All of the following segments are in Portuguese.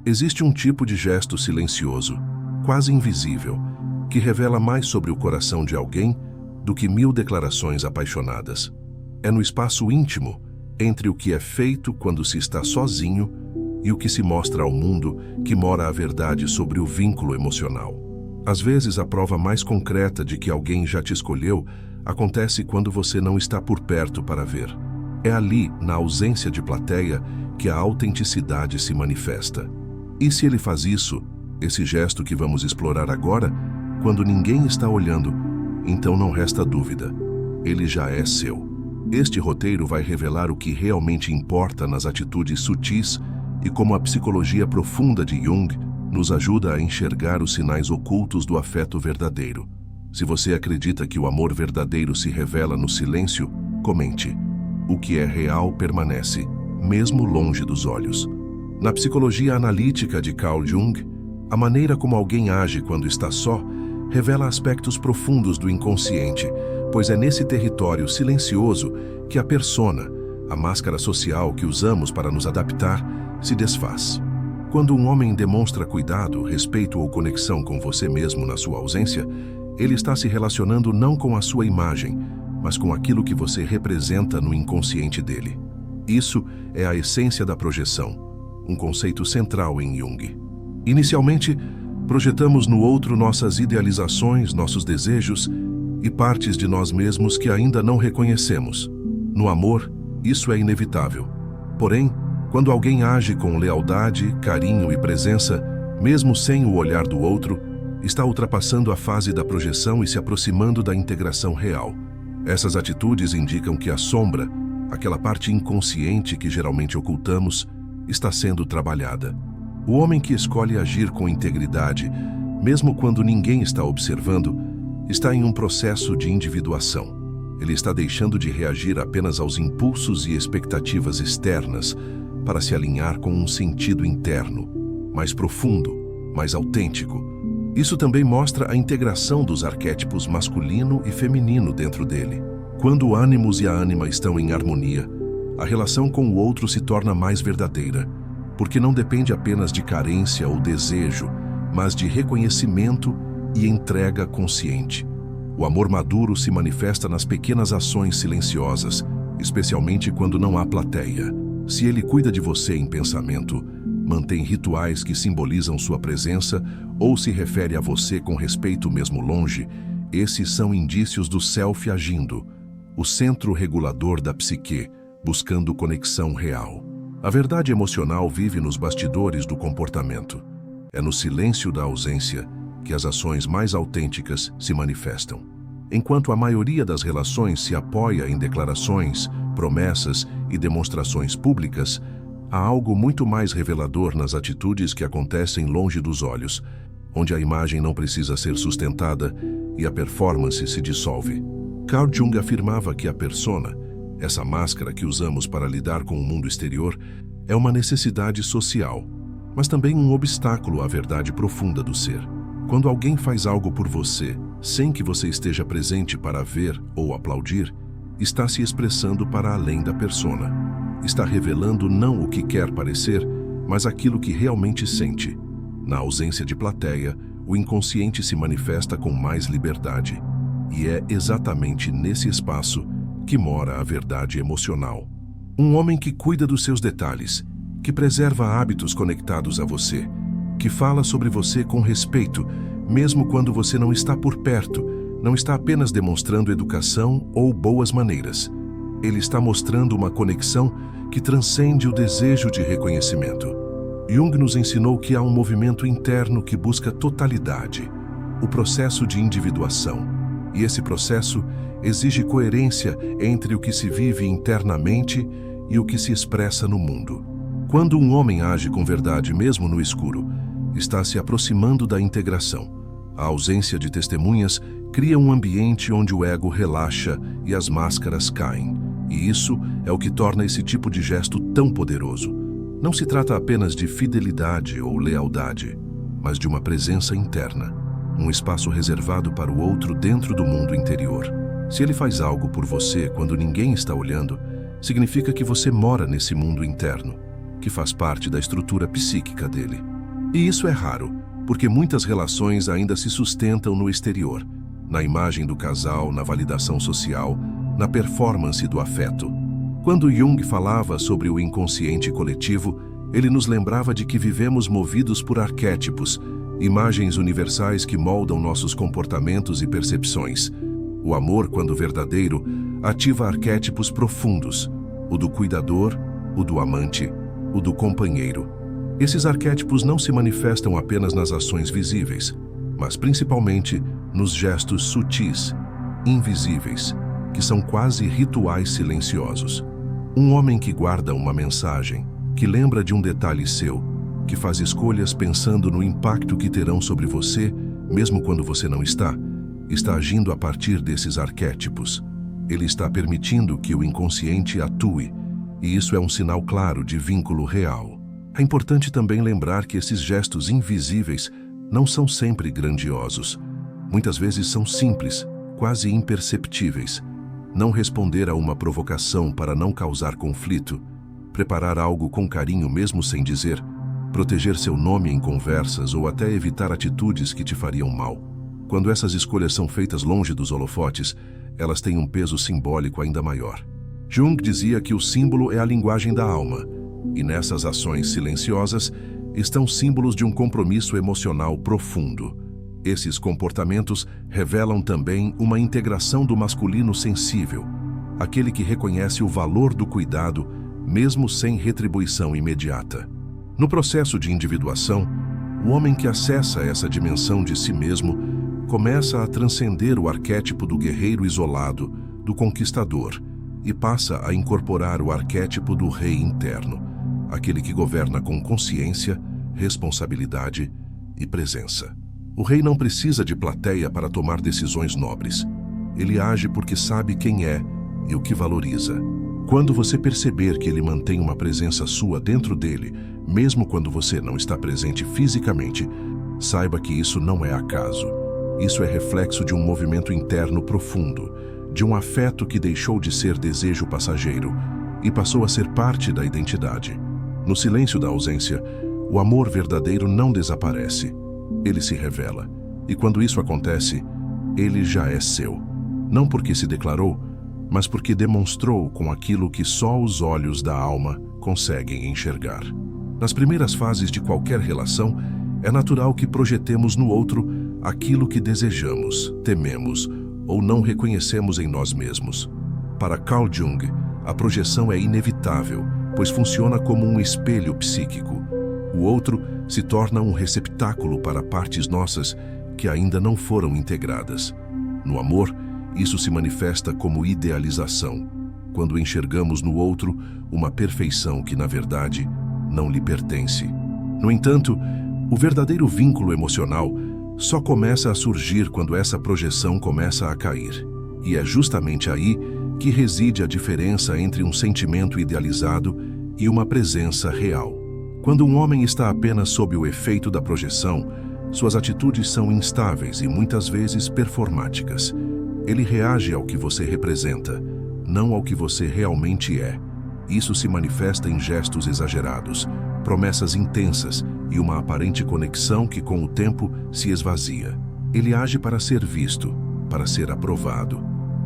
Existe um tipo de gesto silencioso, quase invisível, que revela mais sobre o coração de alguém do que 1000 declarações apaixonadas. É no espaço íntimo, entre o que é feito quando se está sozinho e o que se mostra ao mundo, que mora a verdade sobre o vínculo emocional. Às vezes, a prova mais concreta de que alguém já te escolheu acontece quando você não está por perto para ver. É ali, na ausência de plateia, que a autenticidade se manifesta. E se ele faz isso, esse gesto que vamos explorar agora, quando ninguém está olhando, então não resta dúvida, ele já é seu. Este roteiro vai revelar o que realmente importa nas atitudes sutis e como a psicologia profunda de Jung nos ajuda a enxergar os sinais ocultos do afeto verdadeiro. Se você acredita que o amor verdadeiro se revela no silêncio, comente. O que é real permanece, mesmo longe dos olhos. Na psicologia analítica de Carl Jung, a maneira como alguém age quando está só revela aspectos profundos do inconsciente, pois é nesse território silencioso que a persona, a máscara social que usamos para nos adaptar, se desfaz. Quando um homem demonstra cuidado, respeito ou conexão com você mesmo na sua ausência, ele está se relacionando não com a sua imagem, mas com aquilo que você representa no inconsciente dele. Isso é a essência da projeção, um conceito central em Jung. Inicialmente, projetamos no outro nossas idealizações, nossos desejos e partes de nós mesmos que ainda não reconhecemos. No amor, isso é inevitável. Porém, quando alguém age com lealdade, carinho e presença, mesmo sem o olhar do outro, está ultrapassando a fase da projeção e se aproximando da integração real. Essas atitudes indicam que a sombra, aquela parte inconsciente que geralmente ocultamos, está sendo trabalhada. O homem que escolhe agir com integridade, mesmo quando ninguém está observando, está em um processo de individuação. Ele está deixando de reagir apenas aos impulsos e expectativas externas para se alinhar com um sentido interno, mais profundo, mais autêntico. Isso também mostra a integração dos arquétipos masculino e feminino dentro dele. Quando o ânimos e a ânima estão em harmonia, a relação com o outro se torna mais verdadeira, porque não depende apenas de carência ou desejo, mas de reconhecimento e entrega consciente. O amor maduro se manifesta nas pequenas ações silenciosas, especialmente quando não há plateia. Se ele cuida de você em pensamento, mantém rituais que simbolizam sua presença ou se refere a você com respeito mesmo longe, esses são indícios do self agindo, o centro regulador da psique, buscando conexão real. A verdade emocional vive nos bastidores do comportamento. É no silêncio da ausência que as ações mais autênticas se manifestam. Enquanto a maioria das relações se apoia em declarações, promessas e demonstrações públicas, há algo muito mais revelador nas atitudes que acontecem longe dos olhos, onde a imagem não precisa ser sustentada e a performance se dissolve. Carl Jung afirmava que a persona, essa máscara que usamos para lidar com o mundo exterior, é uma necessidade social, mas também um obstáculo à verdade profunda do ser. Quando alguém faz algo por você, sem que você esteja presente para ver ou aplaudir, está se expressando para além da persona. Está revelando não o que quer parecer, mas aquilo que realmente sente. Na ausência de plateia, o inconsciente se manifesta com mais liberdade. E é exatamente nesse espaço que mora a verdade emocional. Um homem que cuida dos seus detalhes, que preserva hábitos conectados a você, que fala sobre você com respeito, mesmo quando você não está por perto, não está apenas demonstrando educação ou boas maneiras. Ele está mostrando uma conexão que transcende o desejo de reconhecimento. Jung nos ensinou que há um movimento interno que busca totalidade, o processo de individuação. E esse processo exige coerência entre o que se vive internamente e o que se expressa no mundo. Quando um homem age com verdade mesmo no escuro, está se aproximando da integração. A ausência de testemunhas cria um ambiente onde o ego relaxa e as máscaras caem. E isso é o que torna esse tipo de gesto tão poderoso. Não se trata apenas de fidelidade ou lealdade, mas de uma presença interna, um espaço reservado para o outro dentro do mundo interior. Se ele faz algo por você quando ninguém está olhando, significa que você mora nesse mundo interno, que faz parte da estrutura psíquica dele. E isso é raro, porque muitas relações ainda se sustentam no exterior, na imagem do casal, na validação social, na performance do afeto. Quando Jung falava sobre o inconsciente coletivo, ele nos lembrava de que vivemos movidos por arquétipos, imagens universais que moldam nossos comportamentos e percepções. O amor, quando verdadeiro, ativa arquétipos profundos, o do cuidador, o do amante, o do companheiro. Esses arquétipos não se manifestam apenas nas ações visíveis, mas principalmente nos gestos sutis, invisíveis, que são quase rituais silenciosos. Um homem que guarda uma mensagem, que lembra de um detalhe seu, que faz escolhas pensando no impacto que terão sobre você, mesmo quando você não está agindo a partir desses arquétipos. Ele está permitindo que o inconsciente atue, e isso é um sinal claro de vínculo real. É importante também lembrar que esses gestos invisíveis não são sempre grandiosos. Muitas vezes são simples, quase imperceptíveis. Não responder a uma provocação para não causar conflito, preparar algo com carinho mesmo sem dizer, proteger seu nome em conversas ou até evitar atitudes que te fariam mal. Quando essas escolhas são feitas longe dos holofotes, elas têm um peso simbólico ainda maior. Jung dizia que o símbolo é a linguagem da alma, e nessas ações silenciosas estão símbolos de um compromisso emocional profundo. Esses comportamentos revelam também uma integração do masculino sensível, aquele que reconhece o valor do cuidado, mesmo sem retribuição imediata. No processo de individuação, o homem que acessa essa dimensão de si mesmo começa a transcender o arquétipo do guerreiro isolado, do conquistador, e passa a incorporar o arquétipo do rei interno, aquele que governa com consciência, responsabilidade e presença. O rei não precisa de plateia para tomar decisões nobres. Ele age porque sabe quem é e o que valoriza. Quando você perceber que ele mantém uma presença sua dentro dele, mesmo quando você não está presente fisicamente, saiba que isso não é acaso. Isso é reflexo de um movimento interno profundo, de um afeto que deixou de ser desejo passageiro e passou a ser parte da identidade. No silêncio da ausência, o amor verdadeiro não desaparece. Ele se revela, e quando isso acontece, ele já é seu. Não porque se declarou, mas porque demonstrou com aquilo que só os olhos da alma conseguem enxergar. Nas primeiras fases de qualquer relação, é natural que projetemos no outro aquilo que desejamos, tememos ou não reconhecemos em nós mesmos. Para Carl Jung, a projeção é inevitável, pois funciona como um espelho psíquico. O outro se torna um receptáculo para partes nossas que ainda não foram integradas. No amor, isso se manifesta como idealização, quando enxergamos no outro uma perfeição que, na verdade, não lhe pertence. No entanto, o verdadeiro vínculo emocional só começa a surgir quando essa projeção começa a cair. E é justamente aí que reside a diferença entre um sentimento idealizado e uma presença real. Quando um homem está apenas sob o efeito da projeção, suas atitudes são instáveis e muitas vezes performáticas. Ele reage ao que você representa, não ao que você realmente é. Isso se manifesta em gestos exagerados, promessas intensas e uma aparente conexão que, com o tempo, se esvazia. Ele age para ser visto, para ser aprovado,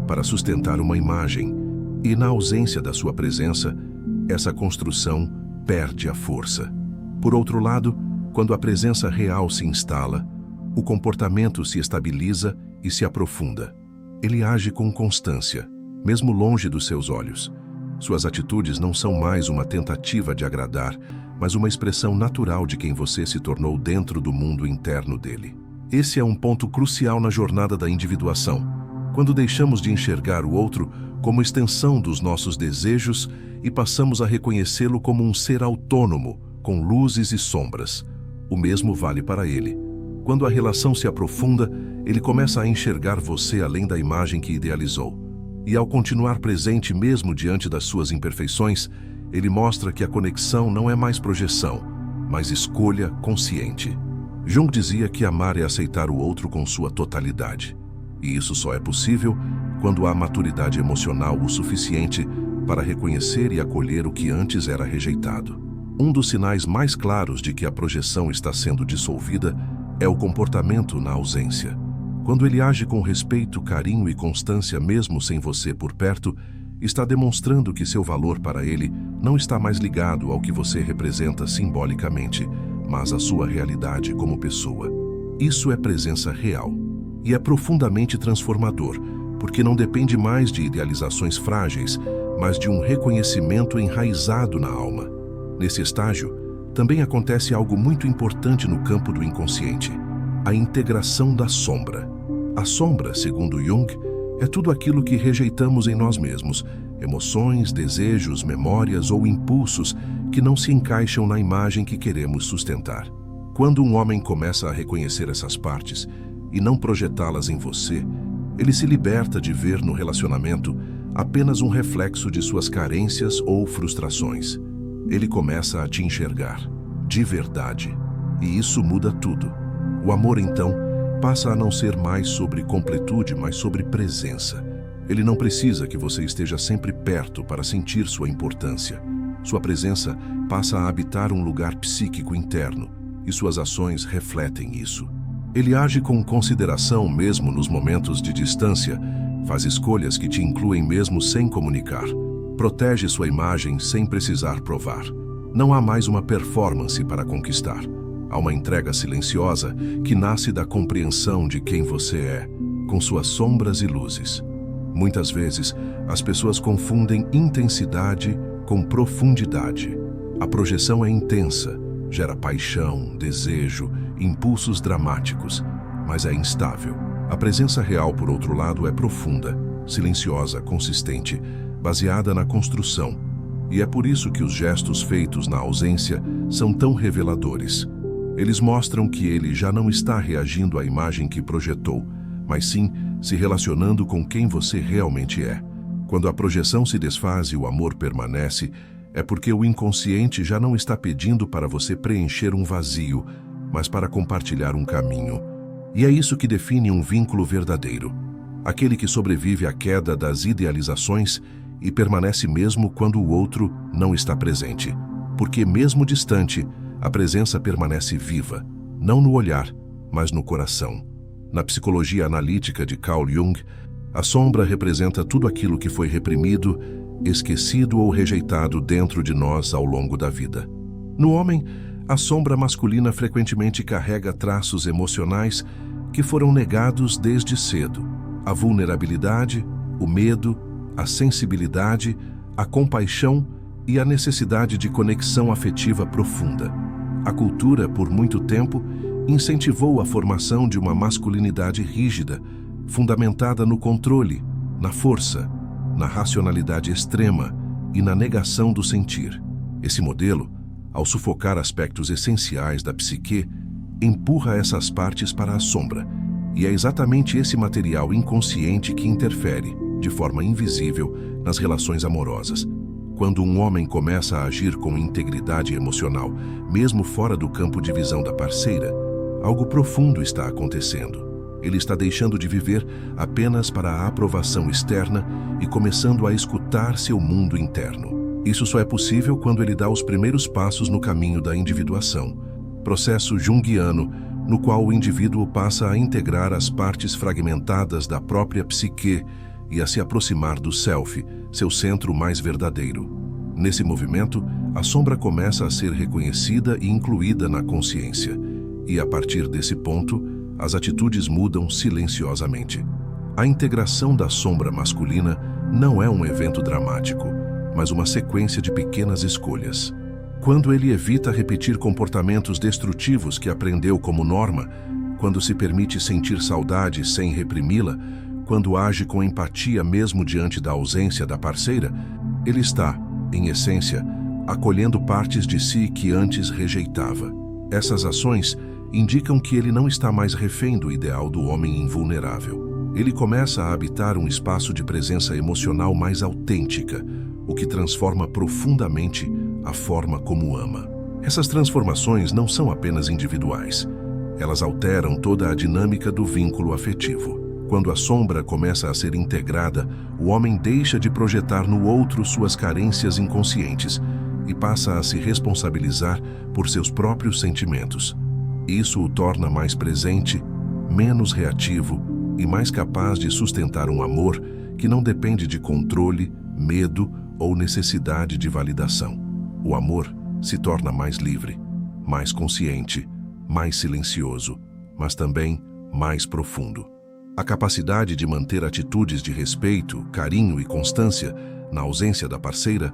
para sustentar uma imagem, e na ausência da sua presença, essa construção perde a força. Por outro lado, quando a presença real se instala, o comportamento se estabiliza e se aprofunda. Ele age com constância, mesmo longe dos seus olhos. Suas atitudes não são mais uma tentativa de agradar, mas uma expressão natural de quem você se tornou dentro do mundo interno dele. Esse é um ponto crucial na jornada da individuação, quando deixamos de enxergar o outro como extensão dos nossos desejos e passamos a reconhecê-lo como um ser autônomo, com luzes e sombras. O mesmo vale para ele. Quando a relação se aprofunda, ele começa a enxergar você além da imagem que idealizou. E ao continuar presente mesmo diante das suas imperfeições, ele mostra que a conexão não é mais projeção, mas escolha consciente. Jung dizia que amar é aceitar o outro com sua totalidade. E isso só é possível quando há maturidade emocional o suficiente para reconhecer e acolher o que antes era rejeitado. Um dos sinais mais claros de que a projeção está sendo dissolvida é o comportamento na ausência. Quando ele age com respeito, carinho e constância mesmo sem você por perto, está demonstrando que seu valor para ele não está mais ligado ao que você representa simbolicamente, mas à sua realidade como pessoa. Isso é presença real. E é profundamente transformador, porque não depende mais de idealizações frágeis, mas de um reconhecimento enraizado na alma. Nesse estágio, também acontece algo muito importante no campo do inconsciente: a integração da sombra. A sombra, segundo Jung, é tudo aquilo que rejeitamos em nós mesmos, emoções, desejos, memórias ou impulsos que não se encaixam na imagem que queremos sustentar. Quando um homem começa a reconhecer essas partes e não projetá-las em você, ele se liberta de ver no relacionamento apenas um reflexo de suas carências ou frustrações. Ele começa a te enxergar, de verdade, e isso muda tudo. O amor, então, passa a não ser mais sobre completude, mas sobre presença. Ele não precisa que você esteja sempre perto para sentir sua importância. Sua presença passa a habitar um lugar psíquico interno, e suas ações refletem isso. Ele age com consideração mesmo nos momentos de distância, faz escolhas que te incluem mesmo sem comunicar, protege sua imagem sem precisar provar. Não há mais uma performance para conquistar. Há uma entrega silenciosa que nasce da compreensão de quem você é, com suas sombras e luzes. Muitas vezes, as pessoas confundem intensidade com profundidade. A projeção é intensa, gera paixão, desejo, impulsos dramáticos, mas é instável. A presença real, por outro lado, é profunda, silenciosa, consistente, baseada na construção. E é por isso que os gestos feitos na ausência são tão reveladores. Eles mostram que ele já não está reagindo à imagem que projetou, mas sim se relacionando com quem você realmente é. Quando a projeção se desfaz e o amor permanece, é porque o inconsciente já não está pedindo para você preencher um vazio, mas para compartilhar um caminho. E é isso que define um vínculo verdadeiro. Aquele que sobrevive à queda das idealizações e permanece mesmo quando o outro não está presente. Porque mesmo distante, a presença permanece viva, não no olhar, mas no coração. Na psicologia analítica de Carl Jung, a sombra representa tudo aquilo que foi reprimido, esquecido ou rejeitado dentro de nós ao longo da vida. No homem, a sombra masculina frequentemente carrega traços emocionais que foram negados desde cedo: a vulnerabilidade, o medo, a sensibilidade, a compaixão e a necessidade de conexão afetiva profunda. A cultura, por muito tempo, incentivou a formação de uma masculinidade rígida, fundamentada no controle, na força, na racionalidade extrema e na negação do sentir. Esse modelo, ao sufocar aspectos essenciais da psique, empurra essas partes para a sombra, e é exatamente esse material inconsciente que interfere, de forma invisível, nas relações amorosas. Quando um homem começa a agir com integridade emocional, mesmo fora do campo de visão da parceira, algo profundo está acontecendo. Ele está deixando de viver apenas para a aprovação externa e começando a escutar seu mundo interno. Isso só é possível quando ele dá os primeiros passos no caminho da individuação, processo junguiano no qual o indivíduo passa a integrar as partes fragmentadas da própria psique e a se aproximar do self, seu centro mais verdadeiro. Nesse movimento, a sombra começa a ser reconhecida e incluída na consciência, e a partir desse ponto, as atitudes mudam silenciosamente. A integração da sombra masculina não é um evento dramático, mas uma sequência de pequenas escolhas. Quando ele evita repetir comportamentos destrutivos que aprendeu como norma, quando se permite sentir saudade sem reprimi-la, quando age com empatia mesmo diante da ausência da parceira, ele está, em essência, acolhendo partes de si que antes rejeitava. Essas ações indicam que ele não está mais refém do ideal do homem invulnerável. Ele começa a habitar um espaço de presença emocional mais autêntica, o que transforma profundamente a forma como ama. Essas transformações não são apenas individuais. Elas alteram toda a dinâmica do vínculo afetivo. Quando a sombra começa a ser integrada, o homem deixa de projetar no outro suas carências inconscientes e passa a se responsabilizar por seus próprios sentimentos. Isso o torna mais presente, menos reativo e mais capaz de sustentar um amor que não depende de controle, medo ou necessidade de validação. O amor se torna mais livre, mais consciente, mais silencioso, mas também mais profundo. A capacidade de manter atitudes de respeito, carinho e constância na ausência da parceira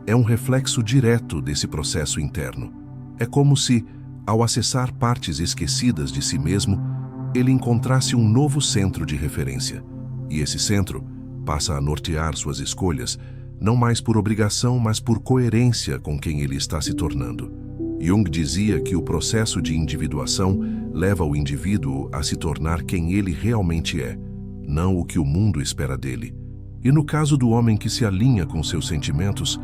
é um reflexo direto desse processo interno. É como se, ao acessar partes esquecidas de si mesmo, ele encontrasse um novo centro de referência. E esse centro passa a nortear suas escolhas, não mais por obrigação, mas por coerência com quem ele está se tornando. Jung dizia que o processo de individuação leva o indivíduo a se tornar quem ele realmente é, não o que o mundo espera dele. E no caso do homem que se alinha com seus sentimentos,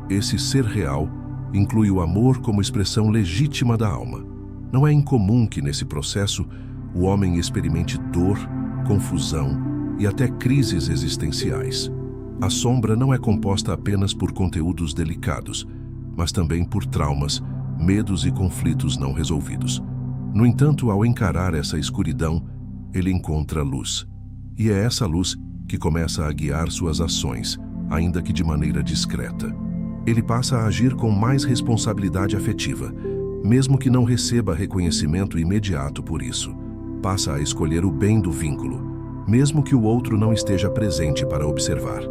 esse ser real inclui o amor como expressão legítima da alma. Não é incomum que nesse processo o homem experimente dor, confusão e até crises existenciais. A sombra não é composta apenas por conteúdos delicados, mas também por traumas, medos e conflitos não resolvidos. No entanto, ao encarar essa escuridão, ele encontra luz. E é essa luz que começa a guiar suas ações, ainda que de maneira discreta. Ele passa a agir com mais responsabilidade afetiva, mesmo que não receba reconhecimento imediato por isso. Passa a escolher o bem do vínculo, mesmo que o outro não esteja presente para observar.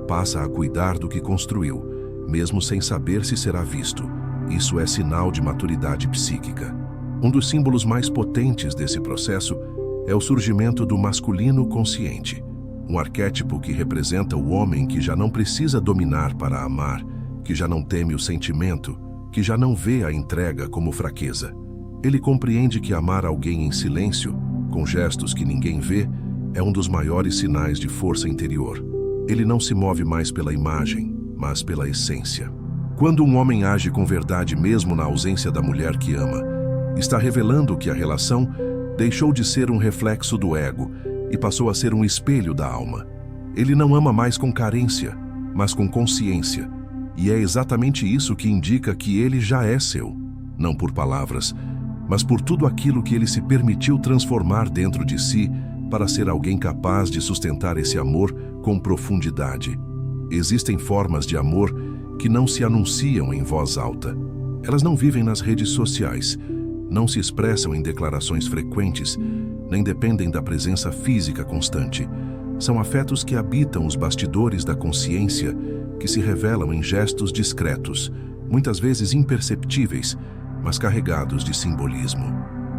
Passa a cuidar do que construiu, mesmo sem saber se será visto. Isso é sinal de maturidade psíquica. Um dos símbolos mais potentes desse processo é o surgimento do masculino consciente, um arquétipo que representa o homem que já não precisa dominar para amar, que já não teme o sentimento, que já não vê a entrega como fraqueza. Ele compreende que amar alguém em silêncio, com gestos que ninguém vê, é um dos maiores sinais de força interior. Ele não se move mais pela imagem, mas pela essência. Quando um homem age com verdade mesmo na ausência da mulher que ama, está revelando que a relação deixou de ser um reflexo do ego e passou a ser um espelho da alma. Ele não ama mais com carência, mas com consciência. E é exatamente isso que indica que ele já é seu, não por palavras, mas por tudo aquilo que ele se permitiu transformar dentro de si para ser alguém capaz de sustentar esse amor com profundidade. Existem formas de amor que não se anunciam em voz alta. Elas não vivem nas redes sociais, não se expressam em declarações frequentes, nem dependem da presença física constante. São afetos que habitam os bastidores da consciência, que se revelam em gestos discretos, muitas vezes imperceptíveis, mas carregados de simbolismo.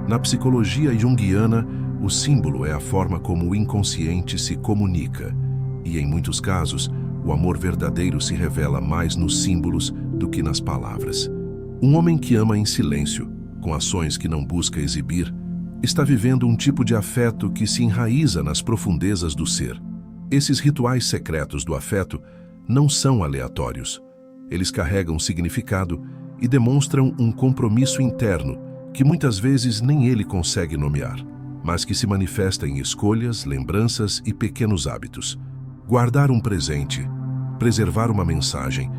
Na psicologia junguiana, o símbolo é a forma como o inconsciente se comunica, e em muitos casos, o amor verdadeiro se revela mais nos símbolos do que nas palavras. Um homem que ama em silêncio, com ações que não busca exibir, está vivendo um tipo de afeto que se enraiza nas profundezas do ser. Esses rituais secretos do afeto não são aleatórios. Eles carregam significado e demonstram um compromisso interno que muitas vezes nem ele consegue nomear, mas que se manifesta em escolhas, lembranças e pequenos hábitos. Guardar um presente, preservar uma mensagem,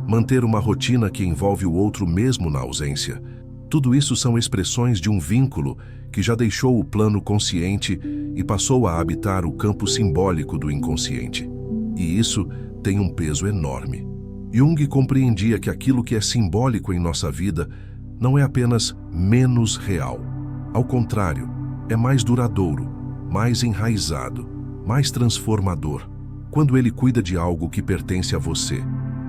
manter uma rotina que envolve o outro mesmo na ausência, tudo isso são expressões de um vínculo que já deixou o plano consciente e passou a habitar o campo simbólico do inconsciente. E isso tem um peso enorme. Jung compreendia que aquilo que é simbólico em nossa vida não é apenas menos real. Ao contrário, é mais duradouro, mais enraizado, mais transformador, quando ele cuida de algo que pertence a você,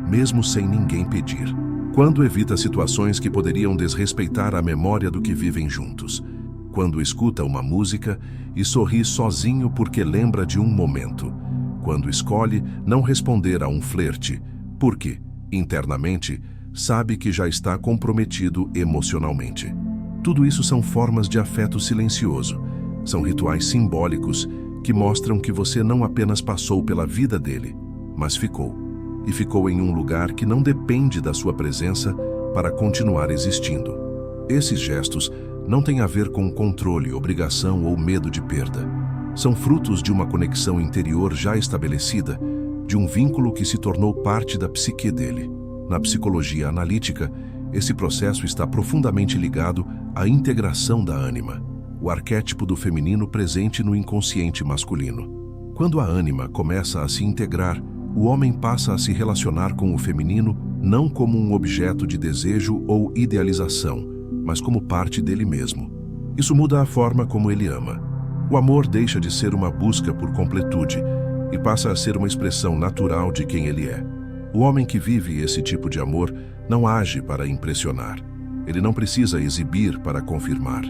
mesmo sem ninguém pedir. Quando evita situações que poderiam desrespeitar a memória do que vivem juntos. Quando escuta uma música e sorri sozinho porque lembra de um momento. Quando escolhe não responder a um flerte, porque, internamente, sabe que já está comprometido emocionalmente. Tudo isso são formas de afeto silencioso. São rituais simbólicos que mostram que você não apenas passou pela vida dele, mas ficou. E ficou em um lugar que não depende da sua presença para continuar existindo. Esses gestos não têm a ver com controle, obrigação ou medo de perda. São frutos de uma conexão interior já estabelecida, de um vínculo que se tornou parte da psique dele. Na psicologia analítica, esse processo está profundamente ligado à integração da ânima, o arquétipo do feminino presente no inconsciente masculino. Quando a ânima começa a se integrar, o homem passa a se relacionar com o feminino não como um objeto de desejo ou idealização, mas como parte dele mesmo. Isso muda a forma como ele ama. O amor deixa de ser uma busca por completude e passa a ser uma expressão natural de quem ele é. O homem que vive esse tipo de amor não age para impressionar. Ele não precisa exibir para confirmar.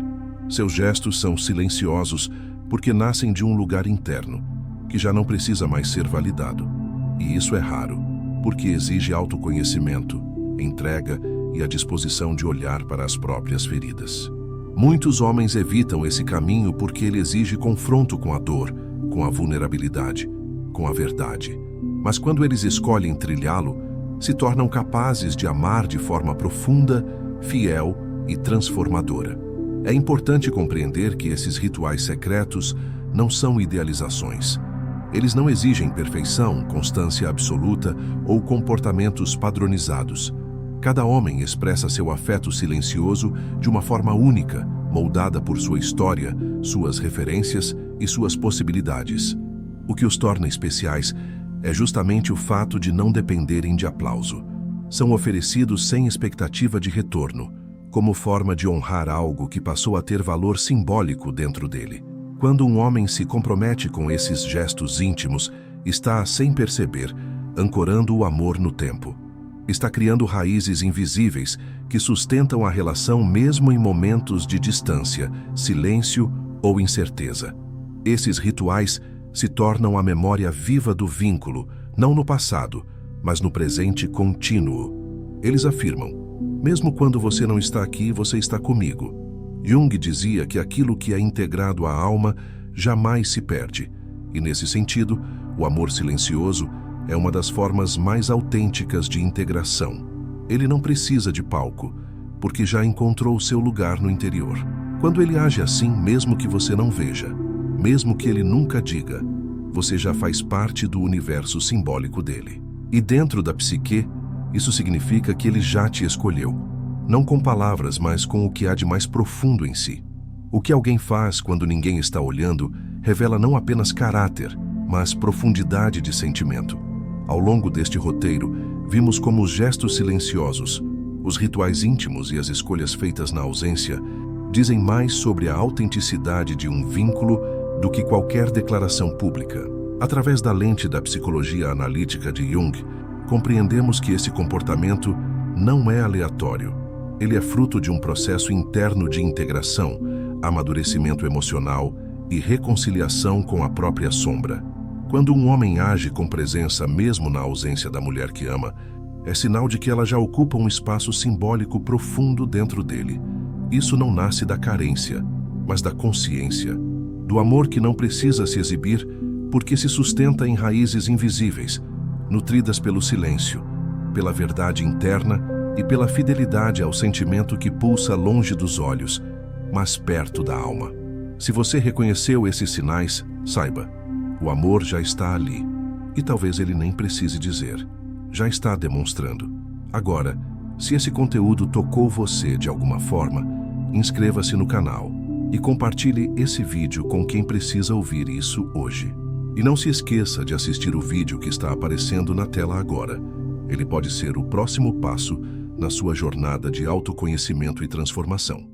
Seus gestos são silenciosos porque nascem de um lugar interno, que já não precisa mais ser validado. E isso é raro, porque exige autoconhecimento, entrega e a disposição de olhar para as próprias feridas. Muitos homens evitam esse caminho porque ele exige confronto com a dor, com a vulnerabilidade, com a verdade. Mas quando eles escolhem trilhá-lo, se tornam capazes de amar de forma profunda, fiel e transformadora. É importante compreender que esses rituais secretos não são idealizações. Eles não exigem perfeição, constância absoluta ou comportamentos padronizados. Cada homem expressa seu afeto silencioso de uma forma única, moldada por sua história, suas referências e suas possibilidades. O que os torna especiais é justamente o fato de não dependerem de aplauso. São oferecidos sem expectativa de retorno, como forma de honrar algo que passou a ter valor simbólico dentro dele. Quando um homem se compromete com esses gestos íntimos, está, sem perceber, ancorando o amor no tempo. Está criando raízes invisíveis que sustentam a relação mesmo em momentos de distância, silêncio ou incerteza. Esses rituais se tornam a memória viva do vínculo, não no passado, mas no presente contínuo. Eles afirmam: mesmo quando você não está aqui, você está comigo. Jung dizia que aquilo que é integrado à alma jamais se perde, e nesse sentido, o amor silencioso é uma das formas mais autênticas de integração. Ele não precisa de palco, porque já encontrou seu lugar no interior. Quando ele age assim, mesmo que você não veja, mesmo que ele nunca diga, você já faz parte do universo simbólico dele. E dentro da psique, isso significa que ele já te escolheu. Não com palavras, mas com o que há de mais profundo em si. O que alguém faz quando ninguém está olhando revela não apenas caráter, mas profundidade de sentimento. Ao longo deste roteiro, vimos como os gestos silenciosos, os rituais íntimos e as escolhas feitas na ausência dizem mais sobre a autenticidade de um vínculo do que qualquer declaração pública. Através da lente da psicologia analítica de Jung, compreendemos que esse comportamento não é aleatório. Ele é fruto de um processo interno de integração, amadurecimento emocional e reconciliação com a própria sombra. Quando um homem age com presença mesmo na ausência da mulher que ama, é sinal de que ela já ocupa um espaço simbólico profundo dentro dele. Isso não nasce da carência, mas da consciência, do amor que não precisa se exibir porque se sustenta em raízes invisíveis, nutridas pelo silêncio, pela verdade interna e pela fidelidade ao sentimento que pulsa longe dos olhos, mas perto da alma. Se você reconheceu esses sinais, saiba, o amor já está ali, e talvez ele nem precise dizer. Já está demonstrando. Agora, se esse conteúdo tocou você de alguma forma, inscreva-se no canal e compartilhe esse vídeo com quem precisa ouvir isso hoje. E não se esqueça de assistir o vídeo que está aparecendo na tela agora. Ele pode ser o próximo passo na sua jornada de autoconhecimento e transformação.